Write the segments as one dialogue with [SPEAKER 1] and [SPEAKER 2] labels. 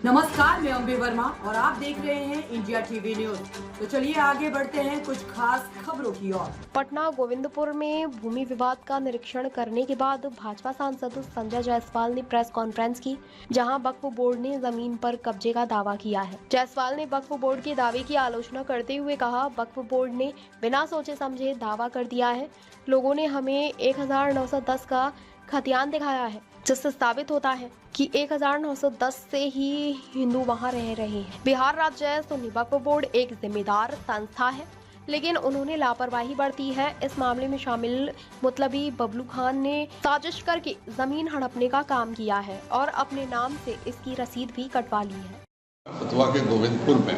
[SPEAKER 1] नमस्कार, मैं अम्बे वर्मा और आप देख रहे हैं इंडिया टीवी न्यूज। तो चलिए आगे बढ़ते हैं कुछ खास खबरों की ओर।
[SPEAKER 2] पटना गोविंदपुर में भूमि विवाद का निरीक्षण करने के बाद भाजपा सांसद संजय जायसवाल ने प्रेस कॉन्फ्रेंस की, जहां वक्फ बोर्ड ने जमीन पर कब्जे का दावा किया है। जायसवाल ने वक्फ बोर्ड के दावे की आलोचना करते हुए कहा, वक्फ बोर्ड ने बिना सोचे समझे दावा कर दिया है। लोगों ने हमें 1910 का खतियान दिखाया है, जिससे साबित होता है कि 1910 से ही हिंदू वहां रह रहे हैं। बिहार राज्य सुन्नी वक्फ बोर्ड एक जिम्मेदार संस्था है, लेकिन उन्होंने लापरवाही बरती है। इस मामले में शामिल मुतलबी बबलू खान ने साजिश करके जमीन हड़पने का काम किया है और अपने नाम से इसकी रसीद भी कटवा ली है।
[SPEAKER 3] फतवा के गोविंदपुर में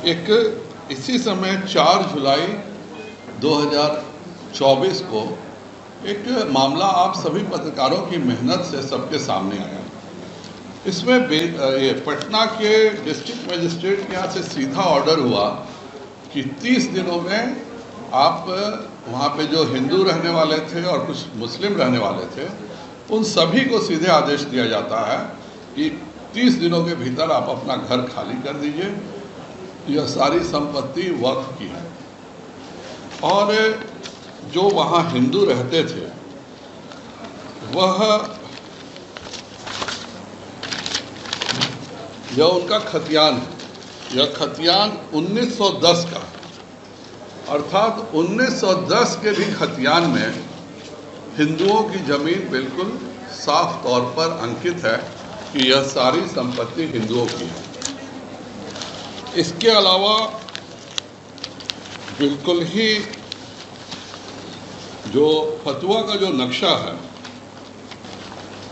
[SPEAKER 3] एक इसी समय 4 जुलाई 2024 को एक मामला आप सभी पत्रकारों की मेहनत से सबके सामने आया। इसमें ये पटना के डिस्ट्रिक्ट मजिस्ट्रेट के यहाँ से सीधा ऑर्डर हुआ कि 30 दिनों में आप वहाँ पे जो हिंदू रहने वाले थे और कुछ मुस्लिम रहने वाले थे, उन सभी को सीधे आदेश दिया जाता है कि 30 दिनों के भीतर आप अपना घर खाली कर दीजिए। यह सारी संपत्ति वक्फ की है और जो वहाँ हिंदू रहते थे वह यह उनका खतियान है। यह खतियान 1910 का, अर्थात 1910 के भी खतियान में हिंदुओं की जमीन बिल्कुल साफ तौर पर अंकित है कि यह सारी संपत्ति हिंदुओं की है। इसके अलावा बिल्कुल ही जो फतवा का जो नक्शा है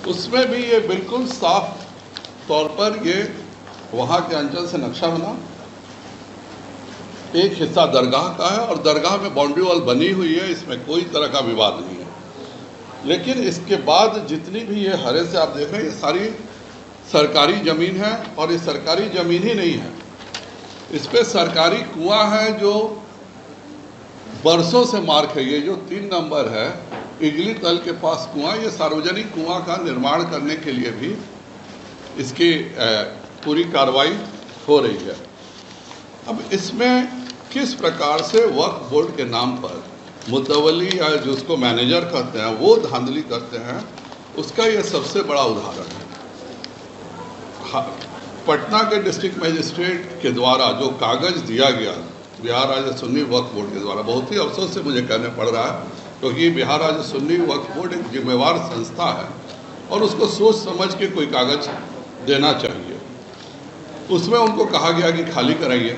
[SPEAKER 3] उसमें भी ये बिल्कुल साफ तौर पर ये वहाँ के अंचल से नक्शा बना। एक हिस्सा दरगाह का है और दरगाह में बाउंड्री वॉल बनी हुई है, इसमें कोई तरह का विवाद नहीं है। लेकिन इसके बाद जितनी भी ये हरे से आप देख रहे हैं, ये सारी सरकारी ज़मीन है और ये सरकारी ज़मीन ही नहीं है, इस पर सरकारी कुआं है जो बरसों से मार्क है। ये जो 3 नंबर है इगली तल के पास कुआं, ये सार्वजनिक कुआं का निर्माण करने के लिए भी इसकी पूरी कार्रवाई हो रही है। अब इसमें किस प्रकार से वक्फ बोर्ड के नाम पर मुतवली या जो उसको मैनेजर कहते हैं वो धांधली करते हैं, उसका ये सबसे बड़ा उदाहरण है। पटना के डिस्ट्रिक्ट मजिस्ट्रेट के द्वारा जो कागज़ दिया गया बिहार राज्य सुन्नी वक्फ बोर्ड के द्वारा, बहुत ही अफसोस से मुझे कहने पड़ रहा है, क्योंकि बिहार राज्य सुन्नी वक्फ बोर्ड एक जिम्मेवार संस्था है और उसको सोच समझ के कोई कागज़ देना चाहिए। उसमें उनको कहा गया कि खाली कराइए।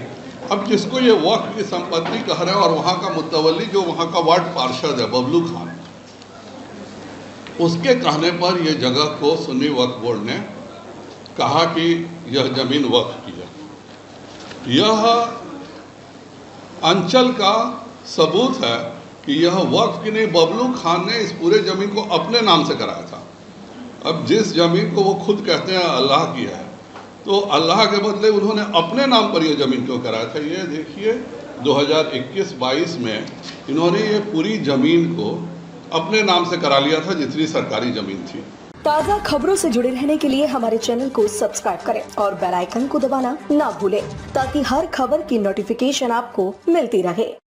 [SPEAKER 3] अब जिसको ये वक्फ की संपत्ति कह रहे हैं और वहाँ का मुतवली जो वहाँ का वार्ड पार्षद है बबलू खान, उसके कहने पर यह जगह को सुन्नी वक्फ बोर्ड ने कहा कि यह जमीन वक्फ की है। यह अंचल का सबूत है कि यह वक्फ की नहीं, बबलू खान ने इस पूरे जमीन को अपने नाम से कराया था। अब जिस जमीन को वो खुद कहते हैं अल्लाह की है, तो अल्लाह के बदले उन्होंने अपने नाम पर यह जमीन क्यों कराया था? ये देखिए 2021-22 में इन्होंने ये पूरी जमीन को अपने नाम से करा लिया था, जितनी सरकारी जमीन थी।
[SPEAKER 4] ताज़ा खबरों से जुड़े रहने के लिए हमारे चैनल को सब्सक्राइब करें और बेल आइकन को दबाना ना भूलें, ताकि हर खबर की नोटिफिकेशन आपको मिलती रहे।